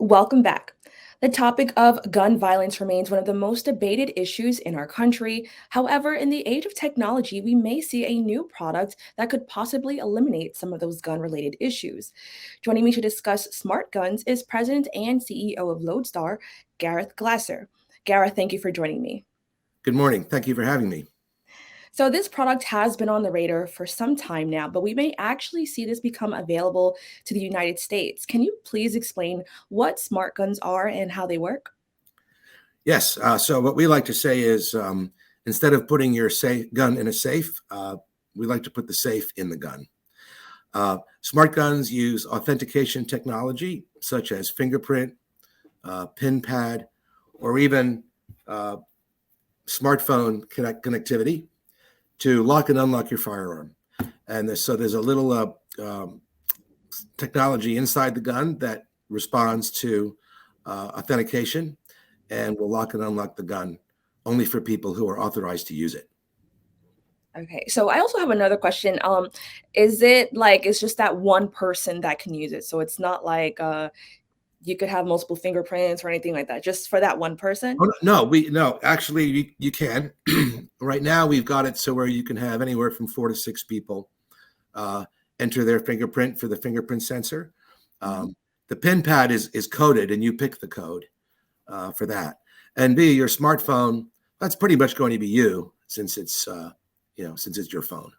Welcome back. The topic of gun violence remains one of the most debated issues in our country. However, in the age of technology, we may see a new product that could possibly eliminate some of those gun related issues. Joining me to discuss smart guns is President and CEO of LodeStar, Gareth Glaser. Gareth, thank you for joining me. Good morning. Thank you for having me. So, this product has been on the radar for some time now, but we may actually see this become available to the United States. Can you please explain what smart guns are and how they work? Yes. So what we like to say is instead of putting your gun in a safe, we like to put the safe in the gun. Smart guns use authentication technology such as fingerprint, pin pad, or even smartphone connectivity to lock and unlock your firearm. And so there's a little technology inside the gun that responds to authentication and will lock and unlock the gun only for people who are authorized to use it. Okay, so I also have another question. Is it like it's just that one person that can use it? So it's not like you could have multiple fingerprints or anything like that, just for that one person? Oh, no, actually you can. Right now we've got it so where you can have anywhere from 4 to 6 people enter their fingerprint for the fingerprint sensor. The pin pad is coded and you pick the code for that. And B, your smartphone, that's pretty much going to be you since it's since it's your phone.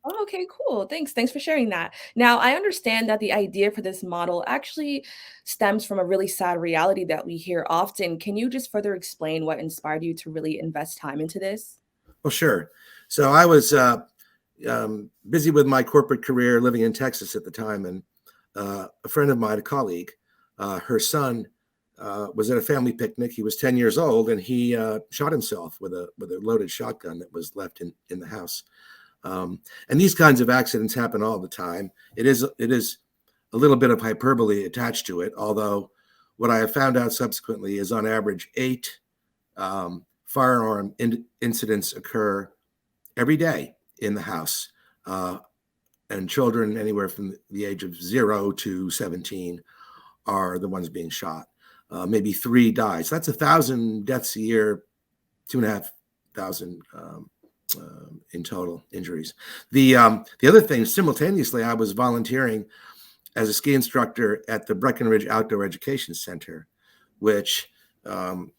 Oh, okay, cool. Thanks for sharing that. Now, I understand that the idea for this model actually stems from a really sad reality that we hear often. Can you just further explain what inspired you to really invest time into this? Well, sure. So I was busy with my corporate career living in Texas at the time. And a friend of mine, a colleague, her son was at a family picnic. He was 10 years old and he shot himself with a loaded shotgun that was left in the house. And these kinds of accidents happen all the time. It is a little bit of hyperbole attached to it, although what I have found out subsequently is on average 8 firearm incidents occur every day in the house. And children anywhere from the age of 0 to 17 are the ones being shot. Maybe 3 die. So that's 1,000 deaths a year, 2,500 in total injuries. The other thing, simultaneously, I was volunteering as a ski instructor at the Breckenridge Outdoor Education Center, which you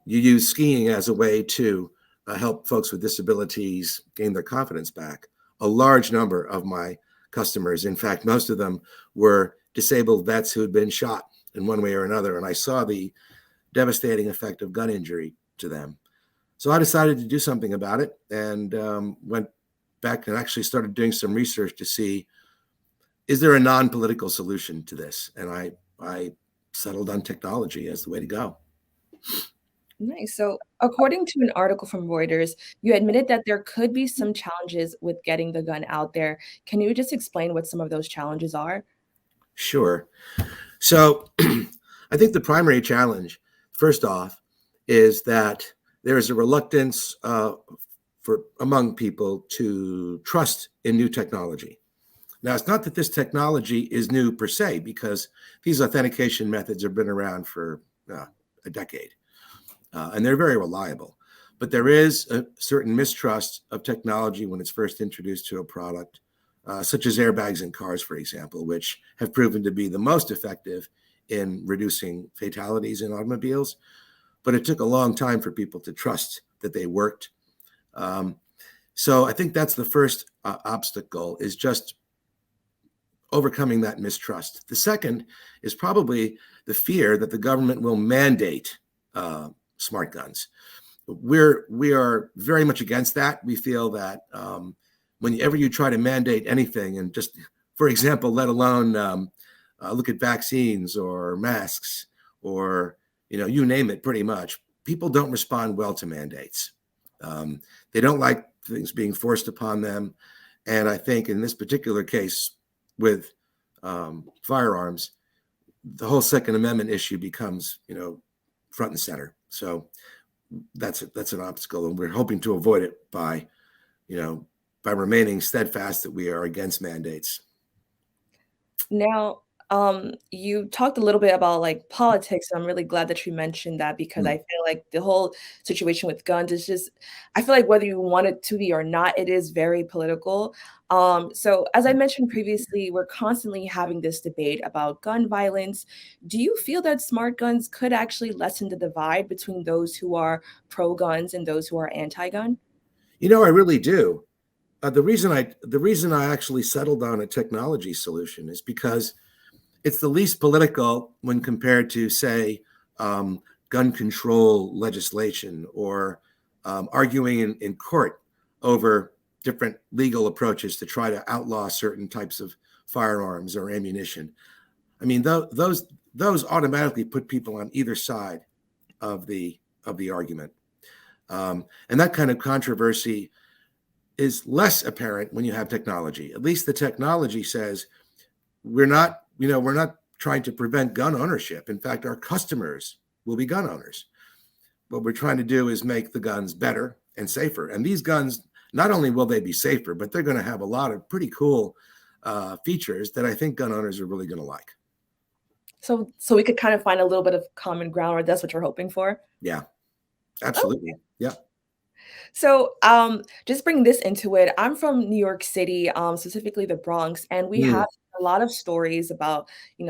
use skiing as a way to help folks with disabilities gain their confidence back. A large number of my customers, in fact, most of them were disabled vets who had been shot in one way or another. And I saw the devastating effect of gun injury to them. So I decided to do something about it and went back and actually started doing some research to see, is there a non-political solution to this? And I settled on technology as the way to go. Nice. So, according to an article from Reuters, you admitted that there could be some challenges with getting the gun out there. Can you just explain what some of those challenges are? Sure. So I think the primary challenge, first off, is that there is a reluctance among people to trust in new technology. Now, it's not that this technology is new per se, because these authentication methods have been around for a decade, and they're very reliable. But there is a certain mistrust of technology when it's first introduced to a product, such as airbags in cars, for example, which have proven to be the most effective in reducing fatalities in automobiles. But it took a long time for people to trust that they worked. So I think that's the first obstacle, is just overcoming that mistrust. The second is probably the fear that the government will mandate smart guns. We are very much against that. We feel that whenever you try to mandate anything, and just, for example, let alone look at vaccines or masks or you name it, pretty much, people don't respond well to mandates. They don't like things being forced upon them. And I think in this particular case with firearms, the whole Second Amendment issue becomes, front and center. So that's an obstacle, and we're hoping to avoid it by remaining steadfast that we are against mandates. Now, You talked a little bit about like politics. I'm really glad that you mentioned that because I Mm. feel like the whole situation with guns is just, I feel like whether you want it to be or not, it is very political. So as I mentioned previously, we're constantly having this debate about gun violence. Do you feel that smart guns could actually lessen the divide between those who are pro guns and those who are anti-gun? I really do. The reason I actually settled on a technology solution is because it's the least political when compared to, say, um, gun control legislation or arguing in court over different legal approaches to try to outlaw certain types of firearms or ammunition. I mean, those automatically put people on either side of the argument, and that kind of controversy is less apparent when you have technology. At least the technology says we're not trying to prevent gun ownership. In fact, our customers will be gun owners. What we're trying to do is make the guns better and safer. And these guns, not only will they be safer, but they're going to have a lot of pretty cool features that I think gun owners are really going to like. So we could kind of find a little bit of common ground, or that's what you're hoping for. Yeah, absolutely. Yeah. So, just bringing this into it, I'm from New York City, specifically the Bronx, and we Mm. have a lot of stories about,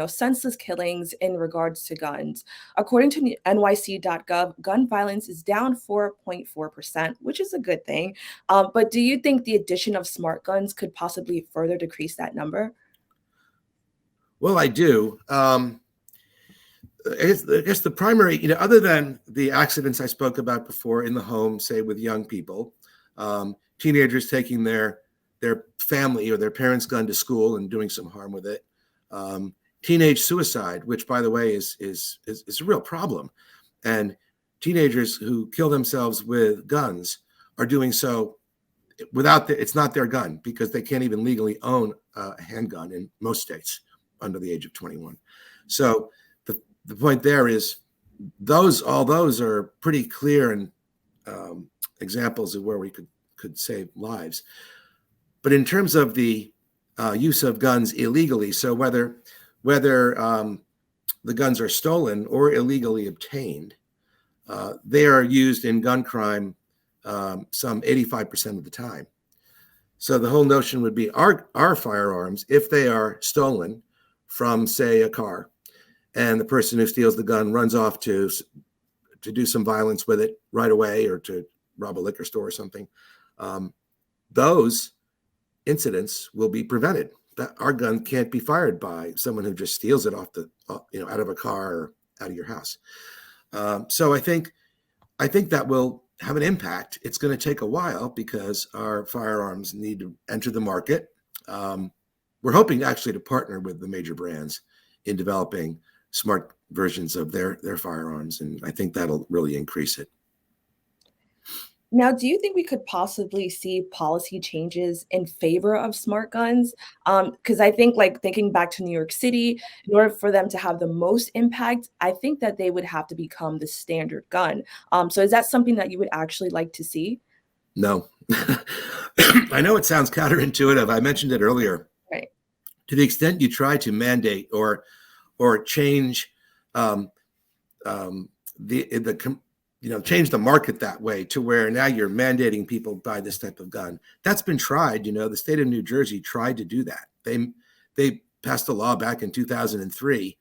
senseless killings in regards to guns. According to NYC.gov, gun violence is down 4.4%, which is a good thing. But do you think the addition of smart guns could possibly further decrease that number? Well, I do. I guess the primary, other than the accidents I spoke about before in the home, say with young people, teenagers taking their family or their parents' gun to school and doing some harm with it, teenage suicide, which by the way is a real problem, and teenagers who kill themselves with guns are doing so it's not their gun because they can't even legally own a handgun in most states under the age of 21. So the point there is all those are pretty clear and examples of where we could save lives. But in terms of the use of guns illegally, so whether the guns are stolen or illegally obtained, they are used in gun crime some 85% of the time. So the whole notion would be our firearms, if they are stolen from, say, a car, and the person who steals the gun runs off to do some violence with it right away or to rob a liquor store or something, those incidents will be prevented. That our gun can't be fired by someone who just steals it off out of a car or out of your house. So I think that will have an impact. It's going to take a while because our firearms need to enter the market. We're hoping actually to partner with the major brands in developing smart versions of their firearms, and I think that'll really increase it. Now, do you think we could possibly see policy changes in favor of smart guns? Because I think, like, thinking back to New York City, in order for them to have the most impact, I think that they would have to become the standard gun. So is that something that you would actually like to see? No. I know it sounds counterintuitive. I mentioned it earlier. Right. To the extent you try to mandate or change change the market that way to where now you're mandating people buy this type of gun. That's been tried. The state of New Jersey tried to do that. They passed a law back in 2003,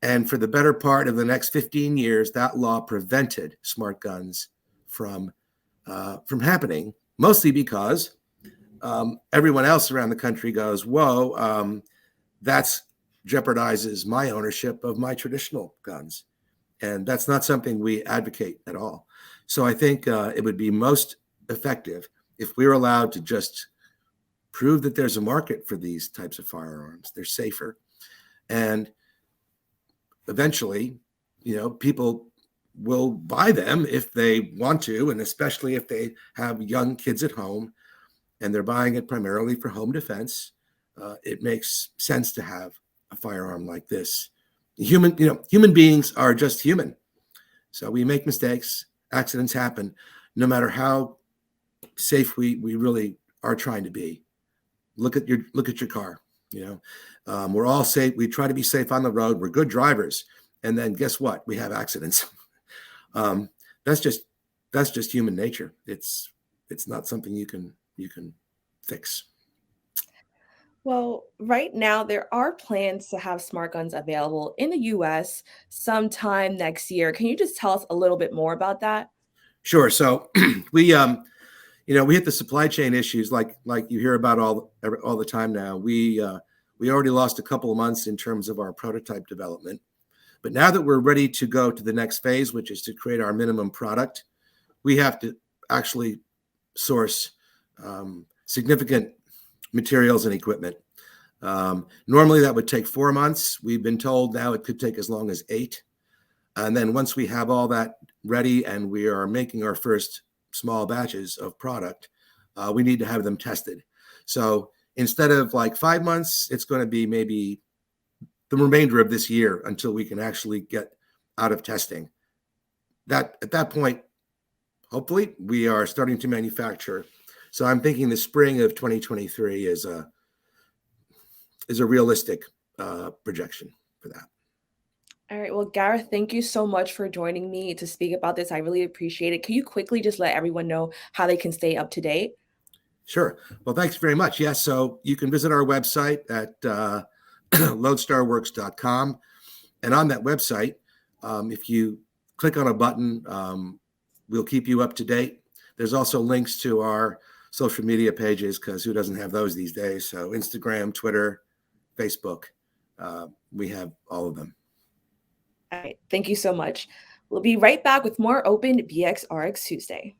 and for the better part of the next 15 years, that law prevented smart guns from happening, mostly because everyone else around the country goes, whoa, that's jeopardizes my ownership of my traditional guns. And that's not something we advocate at all. So I think it would be most effective if we were allowed to just prove that there's a market for these types of firearms. They're safer. And eventually, people will buy them if they want to, and especially if they have young kids at home and they're buying it primarily for home defense. It makes sense to have a firearm like this. Human beings are just human. So we make mistakes, accidents happen, no matter how safe we really are trying to be. Look at your car. We're all safe. We try to be safe on the road. We're good drivers. And then guess what? We have accidents. um, that's just human nature. It's not something you can fix. Well, right now, there are plans to have smart guns available in the US sometime next year. Can you just tell us a little bit more about that? Sure. So we we hit the supply chain issues like you hear about all the time now. We already lost a couple of months in terms of our prototype development, but now that we're ready to go to the next phase, which is to create our minimum product, we have to actually source significant materials and equipment. Normally that would take 4 months. We've been told now it could take as long as 8. And then once we have all that ready and we are making our first small batches of product, we need to have them tested. So instead of like 5 months, it's going to be maybe the remainder of this year until we can actually get out of testing. That at that point, hopefully, we are starting to manufacture. So I'm thinking the spring of 2023 is a realistic projection for that. All right. Well, Gareth, thank you so much for joining me to speak about this. I really appreciate it. Can you quickly just let everyone know how they can stay up to date? Sure. Well, thanks very much. Yes. So you can visit our website at lodestarworks.com. And on that website, if you click on a button, we'll keep you up to date. There's also links to our social media pages, because who doesn't have those these days? So Instagram, Twitter, Facebook, we have all of them. All right. Thank you so much. We'll be right back with more Open BxRx Tuesday.